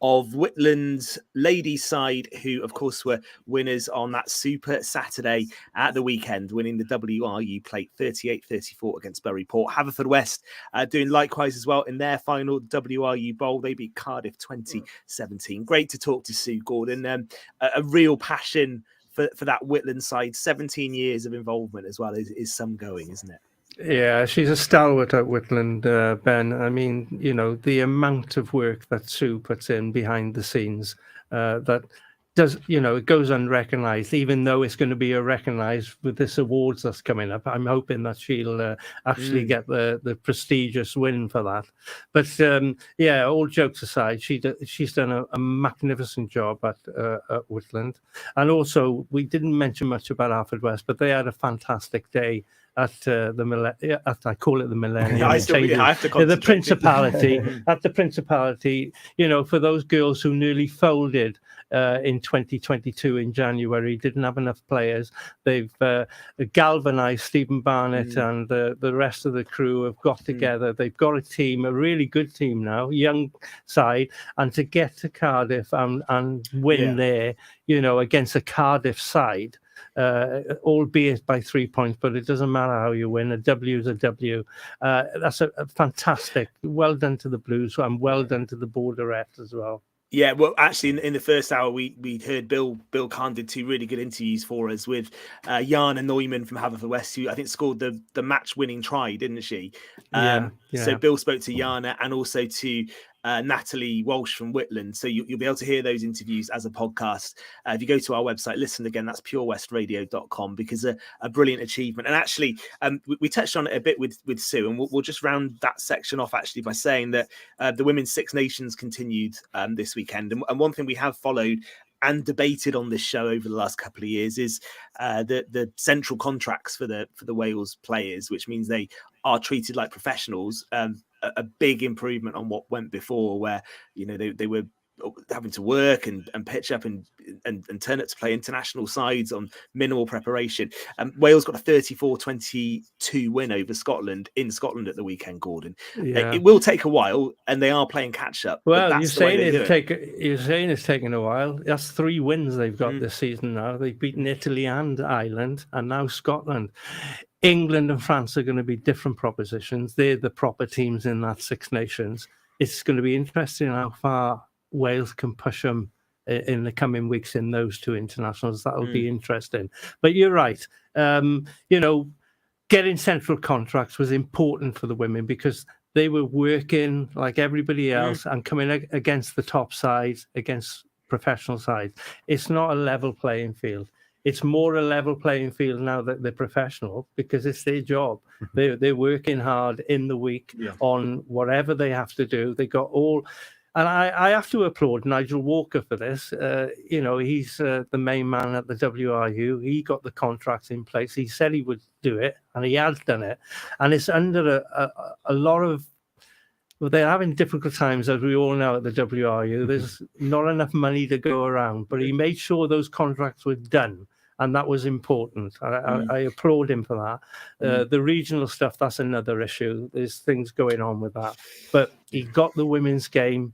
of Whitland's ladies side, who of course were winners on that Super Saturday at the weekend, winning the WRU Plate 38-34 against Bury Port. Haverfordwest doing likewise as well in their final WRU Bowl. They beat Cardiff 2017. Great to talk to Sue Gordon. A real passion for that Whitland side. 17 years of involvement as well is some going, isn't it? Yeah, she's a stalwart at Whitland, Ben. I mean, the amount of work that Sue puts in behind the scenes, that does, it goes unrecognised, even though it's going to be recognised with this awards that's coming up. I'm hoping that she'll actually get the prestigious win for that. But yeah, all jokes aside, she's done a magnificent job at Whitland. And also, we didn't mention much about Haverfordwest, but they had a fantastic day at I call it the Millennium. I have to the Principality at the Principality. For those girls who nearly folded in 2022 in January, didn't have enough players. They've galvanised Stephen Barnett and the rest of the crew have got together. They've got a team, a really good team now, young side, and to get to Cardiff and win there, against a Cardiff side. Albeit by 3 points, but it doesn't matter how you win. A W is a W. That's a fantastic. Well done to the Blues and well done to the Borderettes as well. Yeah, well, actually, in the first hour, we heard Bill Kahn did two really good interviews for us with Jana Neumann from Haverfordwest, who I think scored the match-winning try, didn't she? So Bill spoke to Jana and also to Natalie Walsh from Whitland. So you'll be able to hear those interviews as a podcast. If you go to our website, listen again, that's purewestradio.com, because a brilliant achievement. And actually, we touched on it a bit with Sue, and we'll just round that section off actually by saying that the Women's Six Nations continued this weekend. And one thing we have followed and debated on this show over the last couple of years is the central contracts for the Wales players, which means they are treated like professionals. A big improvement on what went before, where they were having to work and pitch up and turn up to play international sides on minimal preparation. Wales got a 34-22 win over Scotland in Scotland at the weekend, Gordon. It will take a while, and they are playing catch up. Well, you're saying it's taking a while. That's 3 wins they've got this season now. They've beaten Italy and Ireland, and now Scotland. England and France are going to be different propositions. They're the proper teams in that Six Nations. It's going to be interesting how far Wales can push them in the coming weeks in those 2 internationals. That'll be interesting. But you're right. Getting central contracts was important for the women because they were working like everybody else and coming against the top sides, against professional sides. It's not a level playing field. It's more a level playing field now that they're professional because it's their job. They're working hard in the week on whatever they have to do. They got all, and I have to applaud Nigel Walker for this. He's the main man at the WRU. He got the contracts in place. He said he would do it, and he has done it. And it's under a lot of. Well, they're having difficult times, as we all know, at the WRU. There's not enough money to go around, but he made sure those contracts were done, and that was important. I applaud him for that. The regional stuff, that's another issue. There's things going on with that. But he got the women's game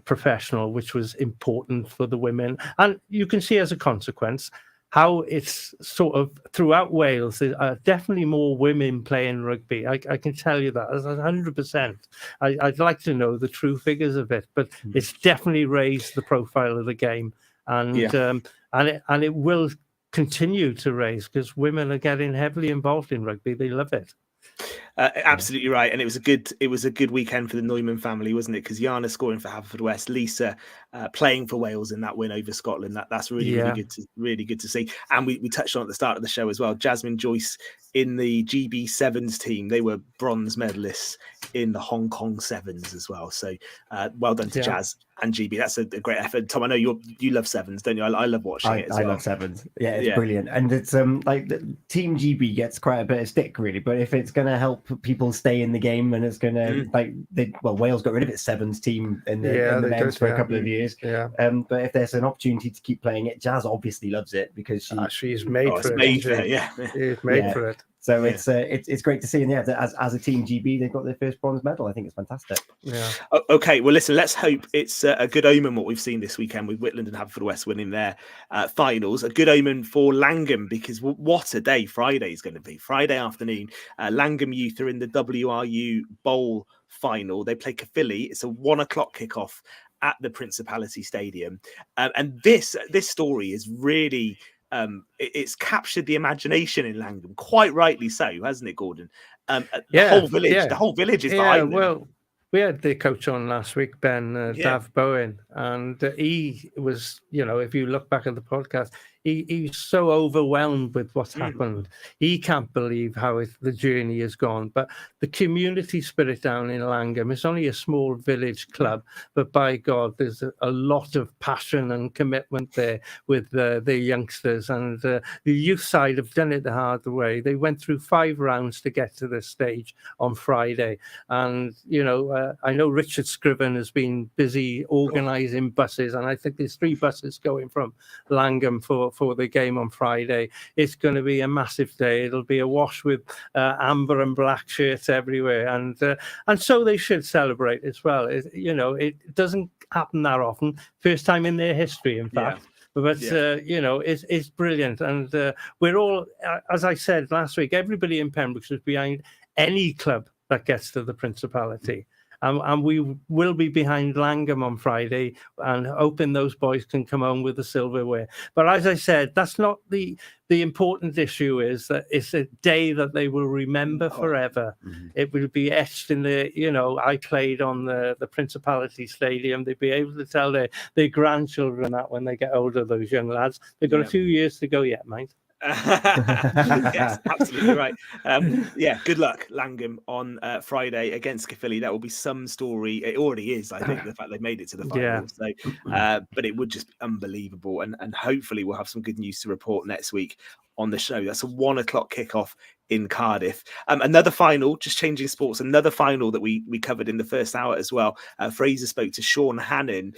professional, which was important for the women. And you can see as a consequence how it's sort of throughout Wales, there are definitely more women playing rugby. I can tell you that 100%. I'd like to know the true figures of it, but it's definitely raised the profile of the game, and it will continue to raise because women are getting heavily involved in rugby. They love it. Absolutely right, and it was a good weekend for the Neumann family, wasn't it? Because Jana scoring for Haverfordwest, Lisa playing for Wales in that win over Scotland. That's really good to see. And we touched on at the start of the show as well. Jasmine Joyce in the GB Sevens team, they were bronze medalists in the Hong Kong Sevens as well. So well done to Jazz and GB. That's a great effort. Tom, I know you love Sevens, don't you? I love watching it as well. I love Sevens. Yeah, it's brilliant. And it's like the Team GB gets quite a bit of stick, really. But if it's going to help people stay in the game, and it's going to Wales got rid of its Sevens team in the men's for a couple of years. Yeah. But if there's an opportunity to keep playing it, Jazz obviously loves it because she's made for it. She's made for it. So it's great to see. And as a team GB, they've got their first bronze medal. I think it's fantastic. Yeah. Okay, well, listen, let's hope it's a good omen what we've seen this weekend with Whitland and Haverfordwest winning their finals. A good omen for Llangwm, because what a day Friday is going to be. Friday afternoon, Llangwm Youth are in the WRU Bowl final. They play Caerphilly. It's a 1:00 kickoff at the Principality Stadium. And this story is really... it's captured the imagination in Llangwm, quite rightly so, hasn't it, Gordon? The whole village is behind them. Well, we had the coach on last week, Ben Dav Bowen, and he was, if you look back at the podcast, he's so overwhelmed with what's happened. He can't believe how the journey has gone. But the community spirit down in Llangwm, it's only a small village club, but by God, there's a lot of passion and commitment there with the youngsters. And the youth side have done it the hard way. They went through 5 rounds to get to this stage on Friday. And, I know Richard Scriven has been busy organising buses, and I think there's 3 buses going from Llangwm for the game on Friday. It's going to be a massive day. It'll be awash with amber and black shirts everywhere, and so they should celebrate as well. It doesn't happen that often. First time in their history, in fact. But it's brilliant, and we're all, as I said last week, everybody in Pembroke is behind any club that gets to the Principality. And we will be behind Llangwm on Friday and hoping those boys can come home with the silverware. But as I said, that's not the important issue. Is that it's a day that they will remember forever. It will be etched in I played on the Principality Stadium. They'll be able to tell their grandchildren that when they get older, those young lads. They've got a few years to go yet, mate. Yes, absolutely right. Good luck, Llangwm, on Friday against Caerphilly. That will be some story. It already is, I think, the fact they've made it to the final. So, but it would just be unbelievable, and hopefully we'll have some good news to report next week on the show. That's a 1:00 kickoff in Cardiff. Another final, just changing sports, another final that we covered in the first hour as well. Fraser spoke to Sean Hannon.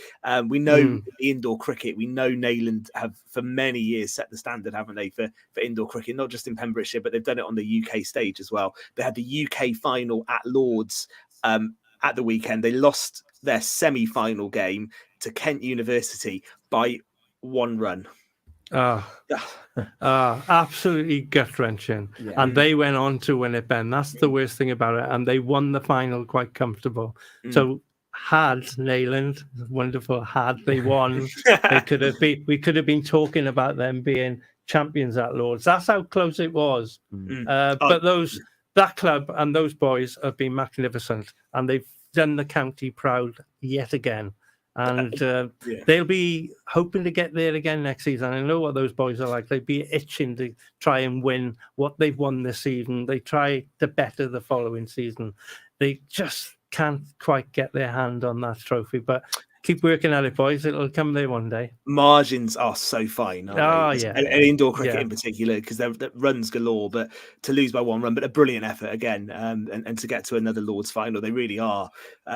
We know the indoor cricket, we know Neyland have for many years set the standard, haven't they, for indoor cricket, not just in Pembrokeshire, but they've done it on the UK stage as well. They had the UK final at Lord's at the weekend. They lost their semi-final game to Kent University by 1 run. Absolutely gut-wrenching. And they went on to win it, Ben. That's the worst thing about it. And they won the final quite comfortable. So had Neyland, wonderful, had they won, we could have been talking about them being champions at Lord's. That's how close it was. But that club and those boys have been magnificent, and they've done the county proud yet again. And they'll be hoping to get there again next season. I know what those boys are like. They'd be itching to try and win what they've won this season. They try to better the following season. They just can't quite get their hand on that trophy. But keep working at it, boys. It'll come there one day. Margins are so fine. And indoor cricket in particular, because they're runs galore. But to lose by 1 run, but a brilliant effort again, and to get to another Lord's final, they really are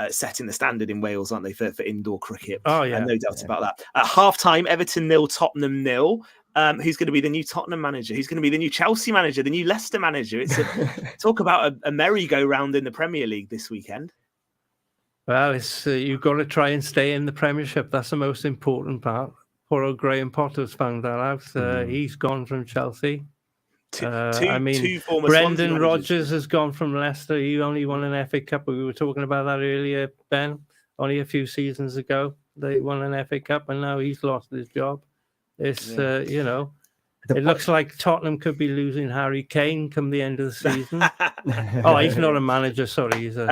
setting the standard in Wales, aren't they, for indoor cricket? No doubt about that. At half-time, Everton 0, Tottenham 0. Who's going to be the new Tottenham manager? Who's going to be the new Chelsea manager? The new Leicester manager? It's talk about a merry-go-round in the Premier League this weekend. Well, it's you've got to try and stay in the Premiership. That's the most important part. Poor old Graham Potter's found that out. He's gone from Chelsea. Two former Brendan Rodgers has gone from Leicester. He only won an FA Cup. We were talking about that earlier, Ben. Only a few seasons ago, they won an FA Cup, and now he's lost his job. It's it looks like Tottenham could be losing Harry Kane come the end of the season. He's not a manager, sorry. He's a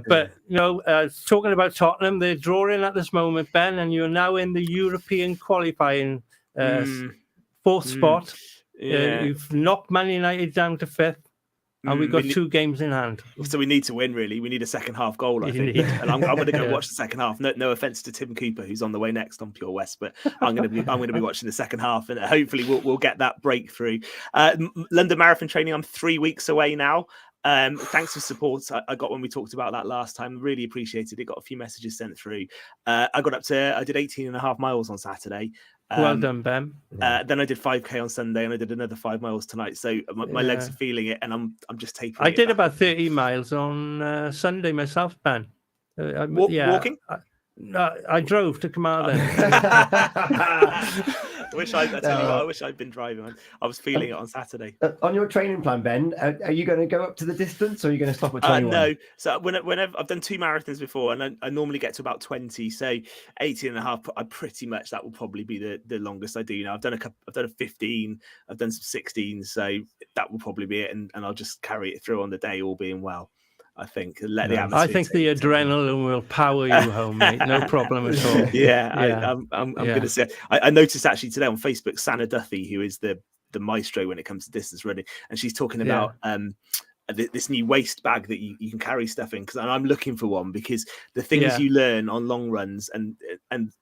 but talking about Tottenham, they're drawing at this moment, Ben, and you're now in the European qualifying 4th spot. You've knocked Man United down to 5th. And we've got 2 games in hand. So we need to win, really. We need a second half goal, I think. And I'm going to go watch the second half. No offence to Tim Cooper, who's on the way next on Pure West, but I'm going to be watching the second half, and hopefully we'll get that breakthrough. London Marathon training, I'm 3 weeks away now. Thanks for support. I got when we talked about that last time. Really appreciated it. Got a few messages sent through. I did 18.5 miles on Saturday. Well done, Ben. Then I did 5K on Sunday, and I did another 5 miles tonight. So my legs are feeling it, and I'm just tapering. I did about 30 miles on Sunday myself, Ben. Walking? I drove to Carmarthen. I wish I'd been driving. I was feeling it on Saturday. On your training plan, Ben, are you going to go up to the distance, or are you going to stop at 21? No. So whenever I've done 2 marathons before, and I normally get to about 20. So 18 and a half, I pretty much, that will probably be the longest I do. I've done a 15, I've done some 16. So that will probably be it, and I'll just carry it through on the day, all being well. I think the I think the adrenaline will power you home, mate. No problem at all. I'm going to say. I noticed actually today on Facebook, Sana Duffy, who is the maestro when it comes to distance running, and she's talking about this new waist bag that you can carry stuff in, and I'm looking for one, because the things you learn on long runs, and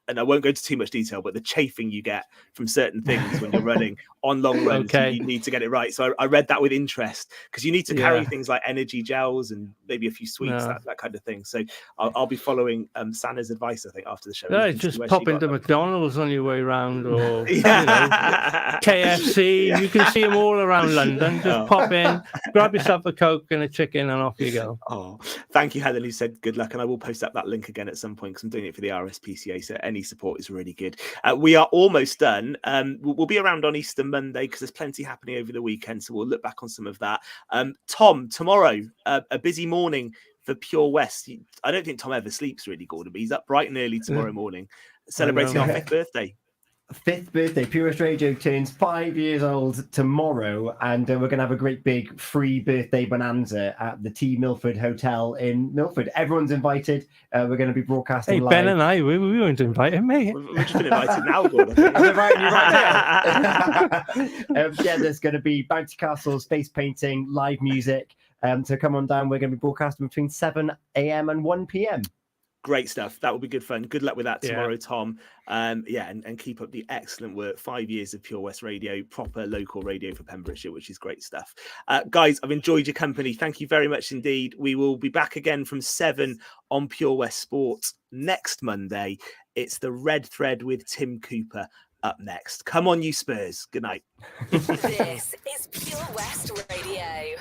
I won't go into too much detail, but the chafing you get from certain things when you're running on long runs, you need to get it right. So I read that with interest, because you need to carry things like energy gels and maybe a few sweets, that kind of thing. So I'll be following Sana's advice, I think, after the show. No, just pop into McDonald's on your way around, or KFC. You can see them all around London. Just pop in, grab yourself a Coke and a chicken, and off you go. Oh, thank you, Helen, who said good luck, and I will post up that link again at some point, because I'm doing it for the RSPCA, so any support is really good. We are almost done. We'll be around on Easter Monday, because there's plenty happening over the weekend, so we'll look back on some of that. Tom, tomorrow, a busy morning for Pure West. I don't think Tom ever sleeps really, Gordon, but he's up bright and early tomorrow morning, celebrating our 5th birthday. 5th birthday. Pure West Radio turns 5 years old tomorrow, and we're going to have a great big free birthday bonanza at the T Milford Hotel in Milford. Everyone's invited. We're going to be broadcasting live. Ben and I, we weren't invited, mate. We've just been invited now, Gordon. I'm inviting you right now. There's going to be bouncy castles, face painting, live music. So come on down. We're going to be broadcasting between 7 a.m. and 1 p.m. Great stuff. That will be good fun. Good luck with that tomorrow, Tom. And keep up the excellent work. 5 years of Pure West Radio, proper local radio for Pembrokeshire, which is great stuff. Guys, I've enjoyed your company. Thank you very much indeed. We will be back again from 7 on Pure West Sports next Monday. It's the Red Thread with Tim Cooper up next. Come on, you Spurs. Good night. This is Pure West Radio.